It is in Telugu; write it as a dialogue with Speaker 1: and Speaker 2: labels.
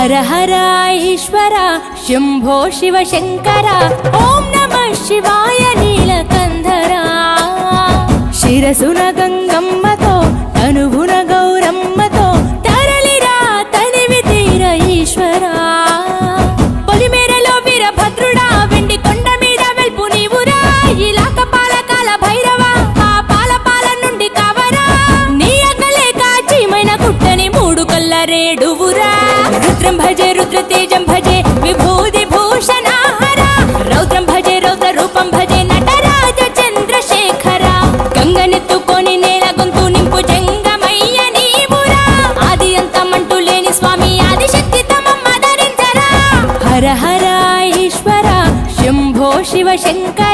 Speaker 1: హర హర ఈశ్వర శంభో శివ శంకర ఓం నమః శివాయ నీలకంధరా శిరసున గంగమ్మతో తనువున గౌరమ్మతో తరలిరా తనివి తీర ఈశ్వరా పొలిమేరలో వీరభద్రుడా వెండి కొండ మీద వెల్పు నీవురా ఇలాక పాలకాల భైరవ ఆ పాల నుండి కావరా నీ అక్కలే కాచిమైన కుట్టని మూడు కల్ల రేడువురా రుద్రం భజే రుద్ర తేజం భజే విభూది భూషణ హర రౌద్రం భజే రౌద్ర రూపం భజే నటరాజ చంద్రశేఖర గంగనెత్తుకొని నేల గొంతు నింపు జంగమయ్య నీవురా ఆది అంతమంటూ లేని స్వామి ఆదిశక్తి తమమ్మ ధరించరా హర హర ఈశ్వర శంభో శివ శంకర